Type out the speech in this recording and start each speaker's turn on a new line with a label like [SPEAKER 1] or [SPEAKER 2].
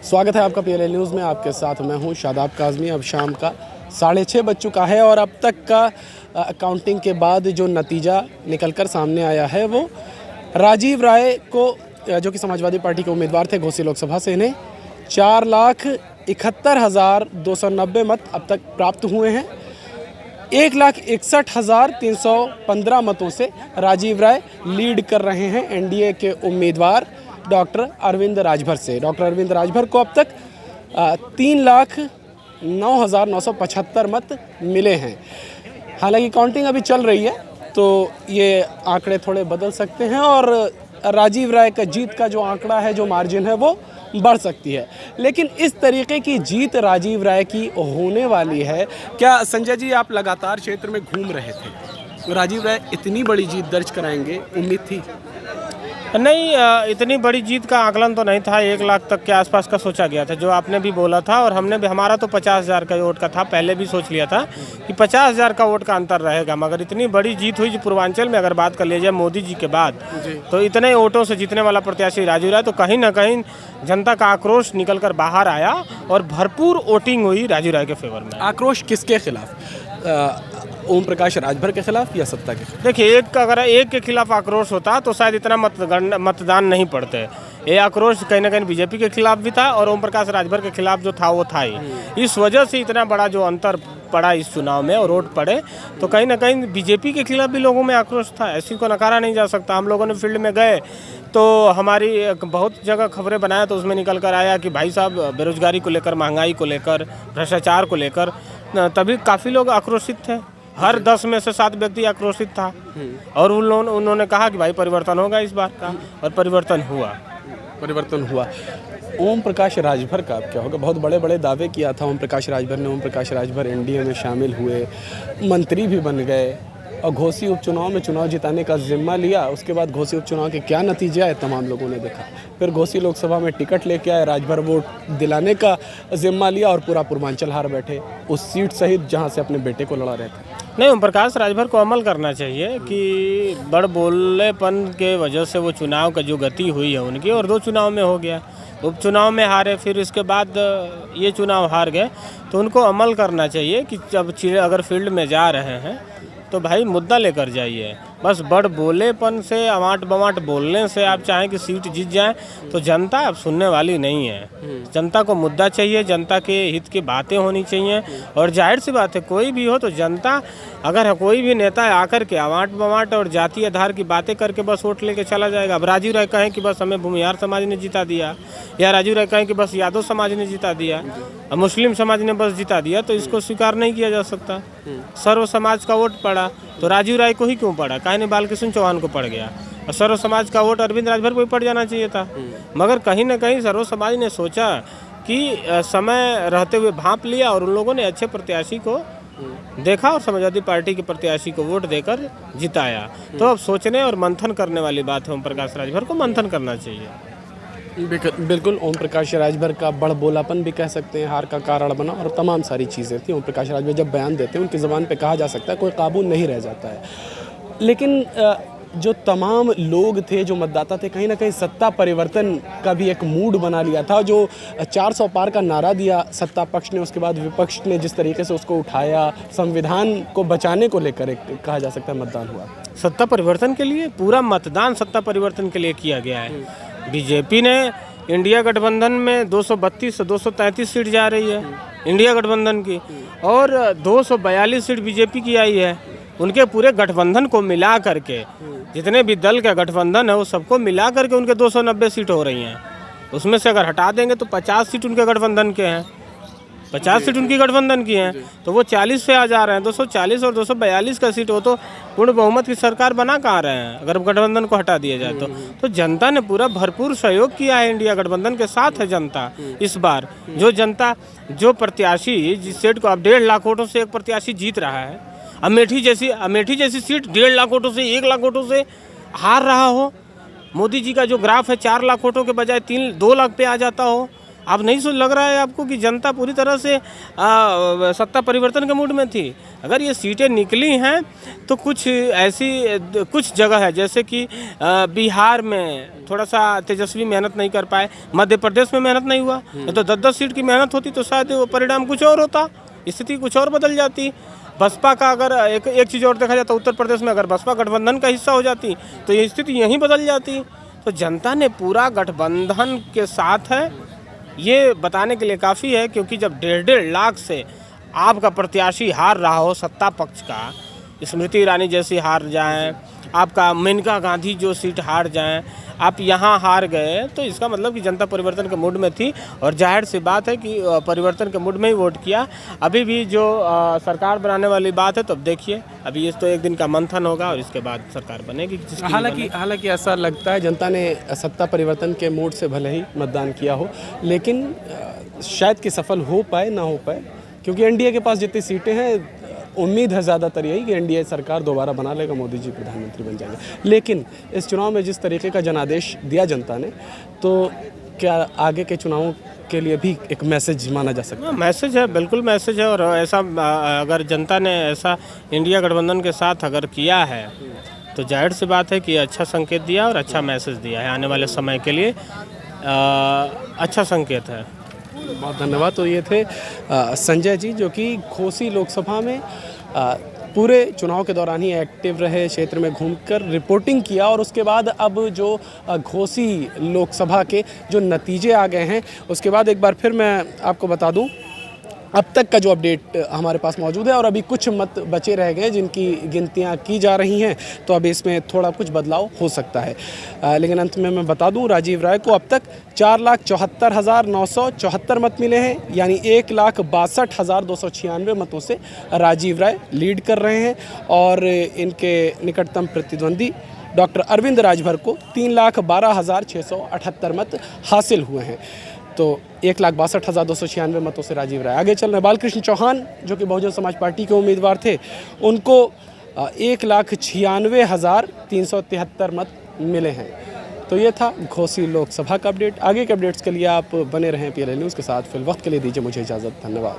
[SPEAKER 1] स्वागत है आपका पीएलएल न्यूज़ में। आपके साथ मैं हूं शादाब काज़मी। अब शाम का 6:30 बज चुका है और अब तक का काउंटिंग के बाद जो नतीजा निकलकर सामने आया है वो राजीव राय को, जो कि समाजवादी पार्टी के उम्मीदवार थे घोसी लोकसभा से, इन्हें 4,71,290 मत अब तक प्राप्त हुए हैं। 1,61,315 मतों से राजीव राय लीड कर रहे हैं एनडीए के उम्मीदवार डॉक्टर अरविंद राजभर से। डॉक्टर अरविंद राजभर को अब तक 3,09,975 मत मिले हैं। हालांकि काउंटिंग अभी चल रही है तो ये आंकड़े थोड़े बदल सकते हैं और राजीव राय का जीत का जो आंकड़ा है, जो मार्जिन है, वो बढ़ सकती है। लेकिन इस तरीके की जीत राजीव राय की होने वाली है क्या? संजय जी, आप लगातार क्षेत्र में घूम रहे थे, राजीव राय इतनी बड़ी जीत दर्ज कराएंगे, उम्मीद थी?
[SPEAKER 2] नहीं, इतनी बड़ी जीत का आकलन तो नहीं था। 1 लाख तक के आसपास का सोचा गया था, जो आपने भी बोला था, और हमने भी, हमारा तो 50,000 का वोट का था। पहले भी सोच लिया था कि 50,000 का वोट का अंतर रहेगा, मगर इतनी बड़ी जीत हुई जो पूर्वांचल में अगर बात कर लिया जाए मोदी जी के बाद, तो इतने वोटों से जीतने वाला प्रत्याशी राजीव राय, तो कहीं ना कहीं जनता का आक्रोश निकल कर बाहर आया और भरपूर वोटिंग हुई राजीव राय के फेवर में।
[SPEAKER 1] आक्रोश किसके खिलाफ? ओम प्रकाश राजभर के खिलाफ या सत्ता के खिलाफ?
[SPEAKER 2] देखिए, अगर एक के खिलाफ आक्रोश होता तो शायद इतना मतदान नहीं पड़ते। ये आक्रोश कहीं ना कहीं बीजेपी के खिलाफ भी था और ओम प्रकाश राजभर के खिलाफ जो था वो था ही। इस वजह से इतना बड़ा जो अंतर पड़ा इस चुनाव में और वोट पड़े, तो कहीं ना कहीं बीजेपी के खिलाफ भी लोगों में आक्रोश था। ऐसी को नकारा नहीं जा सकता। हम लोगों ने फील्ड में गए तो हमारी बहुत जगह खबरें बनाया तो उसमें निकल कर आया कि भाई साहब, बेरोजगारी को लेकर, महंगाई को लेकर, भ्रष्टाचार को लेकर, तभी काफ़ी लोग आक्रोशित थे। हर 10 में से 7 व्यक्ति आक्रोशित था और उन्होंने कहा कि भाई परिवर्तन होगा इस बार का, और परिवर्तन हुआ। ओम प्रकाश राजभर का अब क्या होगा? बहुत बड़े बड़े दावे किया था ओम प्रकाश राजभर ने। ओम प्रकाश राजभर एनडीए में शामिल हुए, मंत्री भी बन गए और घोसी उपचुनाव में चुनाव जिताने का जिम्मा लिया। उसके बाद घोसी उपचुनाव के क्या नतीजे आए तमाम लोगों ने देखा। फिर घोसी लोकसभा में टिकट लेके आए, राजभर वोट दिलाने का जिम्मा लिया और पूरा पूर्वांचल हार बैठे, उस सीट सहित जहां से अपने बेटे को लड़ा रहे थे। नहीं, ओम प्रकाश राजभर को अमल करना चाहिए कि बड़ बोलेपन के वजह से वो चुनाव का जो गति हुई है उनकी, और 2 चुनाव में हो गया, उपचुनाव में हारे, फिर इसके बाद ये चुनाव हार गए, तो उनको अमल करना चाहिए कि जब अगर फील्ड में जा रहे हैं तो भाई मुद्दा लेकर जाइए। बस बड़ बोलेपन से, अवाट बवाट बोलने से आप चाहें कि सीट जीत जाए तो जनता अब सुनने वाली नहीं है। जनता को मुद्दा चाहिए, जनता के हित की बातें होनी चाहिए। और जाहिर सी बात है, कोई भी हो तो जनता, अगर कोई भी नेता आकर के अवाट बवाट और जाति आधार की बातें करके बस वोट लेके चला जाएगा। अब राजीव राय कहें कि बस हमें भूमिहार समाज ने जिता दिया, या राजीव राय कहें कि बस यादव समाज ने जिता दिया, मुस्लिम समाज ने बस जिता दिया, तो इसको स्वीकार नहीं किया जा सकता। सर्व समाज का वोट पड़ा तो राजीव राय को ही क्यों पड़ा? काहे नहीं बालकृष्ण चौहान को पड़ गया? और सर्व समाज का वोट अरविंद राजभर को भी पड़ जाना चाहिए था। मगर कहीं ना कहीं सर्व समाज ने सोचा कि समय रहते हुए भांप लिया और उन लोगों ने अच्छे प्रत्याशी को देखा और समाजवादी पार्टी के प्रत्याशी को वोट देकर जिताया। तो अब सोचने और मंथन करने वाली बात है। ओम प्रकाश राजभर को मंथन करना चाहिए।
[SPEAKER 1] बिल्कुल, ओम प्रकाश राजभर का बड़ बोलापन भी कह सकते हैं हार का कारण बना, और तमाम सारी चीज़ें थी। ओम प्रकाश राजभर जब बयान देते हैं उनकी ज़बान पे कहा जा सकता है कोई काबू नहीं रह जाता है। लेकिन जो तमाम लोग थे, जो मतदाता थे, कहीं ना कहीं सत्ता परिवर्तन का भी एक मूड बना लिया था। जो 400 पार का नारा दिया सत्ता पक्ष ने, उसके बाद विपक्ष ने जिस तरीके से उसको उठाया, संविधान को बचाने को लेकर एक कहा जा सकता है मतदान हुआ।
[SPEAKER 2] सत्ता परिवर्तन के लिए पूरा मतदान सत्ता परिवर्तन के लिए किया गया है। बीजेपी ने इंडिया गठबंधन में 232 से 233 सीट जा रही है इंडिया गठबंधन की, और 242 सीट बीजेपी की आई है। उनके पूरे गठबंधन को मिला करके, जितने भी दल का गठबंधन है वो सबको मिला करके उनके 290 सीट हो रही हैं। उसमें से अगर हटा देंगे तो 50 सीट उनके गठबंधन के हैं, 50 सीट उनकी गठबंधन की हैं, तो वो 40 पे आ जा रहे हैं। 240 और 242 का सीट हो तो पूर्ण बहुमत की सरकार बना कहाँ रहे हैं अगर गठबंधन को हटा दिया जाए तो जनता ने पूरा भरपूर सहयोग किया है। इंडिया गठबंधन के साथ है जनता इस बार। जो प्रत्याशी जिस सीट को अब 1.5 लाख वोटों से एक प्रत्याशी जीत रहा है, अमेठी जैसी सीट 1.5 लाख वोटों से, 1 लाख वोटों से हार रहा हो, मोदी जी का जो ग्राफ है 4 लाख वोटों के बजाय 2 लाख पे आ जाता हो, अब नहीं लग रहा है आपको कि जनता पूरी तरह से सत्ता परिवर्तन के मूड में थी? अगर ये सीटें निकली हैं तो कुछ ऐसी कुछ जगह है, जैसे कि बिहार में थोड़ा सा तेजस्वी मेहनत नहीं कर पाए, मध्य प्रदेश में मेहनत नहीं हुआ, तो 10-10 सीट की मेहनत होती तो शायद वो परिणाम कुछ और होता, स्थिति कुछ और बदल जाती। बसपा का अगर एक चीज़ और देखा जाता, उत्तर प्रदेश में अगर बसपा गठबंधन का हिस्सा हो जाती तो ये स्थिति यहीं बदल जाती। तो जनता ने पूरा गठबंधन के साथ है, ये बताने के लिए काफ़ी है, क्योंकि जब 1.5 लाख से आपका प्रत्याशी हार रहा हो सत्ता पक्ष का, स्मृति ईरानी जैसी हार जाएं, आपका मेनका गांधी जो सीट हार जाएं, आप यहाँ हार गए, तो इसका मतलब कि जनता परिवर्तन के मूड में थी और जाहिर सी बात है कि परिवर्तन के मूड में ही वोट किया। अभी भी जो सरकार बनाने वाली बात है, तो अब देखिए, अभी इस तो एक दिन का मंथन होगा और इसके बाद सरकार बनेगी।
[SPEAKER 1] हालांकि ऐसा लगता है जनता ने सत्ता परिवर्तन के मूड से भले ही मतदान किया हो, लेकिन शायद कि सफल हो पाए ना हो पाए, क्योंकि एनडीए के पास जितनी सीटें हैं, उम्मीद है ज़्यादातर यही कि एनडीए सरकार दोबारा बना लेगा, मोदी जी प्रधानमंत्री बन जाएंगे। लेकिन इस चुनाव में जिस तरीके का जनादेश दिया जनता ने, तो क्या आगे के चुनावों के लिए भी एक मैसेज माना जा सकता है?
[SPEAKER 2] मैसेज है, बिल्कुल मैसेज है। और ऐसा अगर जनता ने ऐसा इंडिया गठबंधन के साथ अगर किया है तो जाहिर सी बात है कि अच्छा संकेत दिया और अच्छा मैसेज दिया है आने वाले समय के लिए, अच्छा संकेत है।
[SPEAKER 1] बहुत धन्यवाद। तो ये थे संजय जी, जो कि घोसी लोकसभा में पूरे चुनाव के दौरान ही एक्टिव रहे, क्षेत्र में घूमकर रिपोर्टिंग किया, और उसके बाद अब जो घोसी लोकसभा के जो नतीजे आ गए हैं, उसके बाद एक बार फिर मैं आपको बता दूं अब तक का जो अपडेट हमारे पास मौजूद है, और अभी कुछ मत बचे रह गए जिनकी गिनतियां की जा रही हैं, तो अब इसमें थोड़ा कुछ बदलाव हो सकता है। लेकिन अंत में मैं बता दूं, राजीव राय को अब तक 4,74,974 मत मिले हैं, यानी 1,62,296 मतों से राजीव राय लीड कर रहे हैं, और इनके निकटतम प्रतिद्वंदी डॉक्टर अरविंद राजभर को 3,12,678 मत हासिल हुए हैं। तो 1,62,296 मतों से राजीव राय आगे चल रहे हैं। बालकृष्ण चौहान, जो कि बहुजन समाज पार्टी के उम्मीदवार थे, उनको 1,96,373 मत मिले हैं। तो ये था घोसी लोकसभा का अपडेट। आगे के अपडेट्स के लिए आप बने रहें PLN न्यूज़ के साथ। फिल वक्त के लिए दीजिए मुझे इजाज़त। धन्यवाद।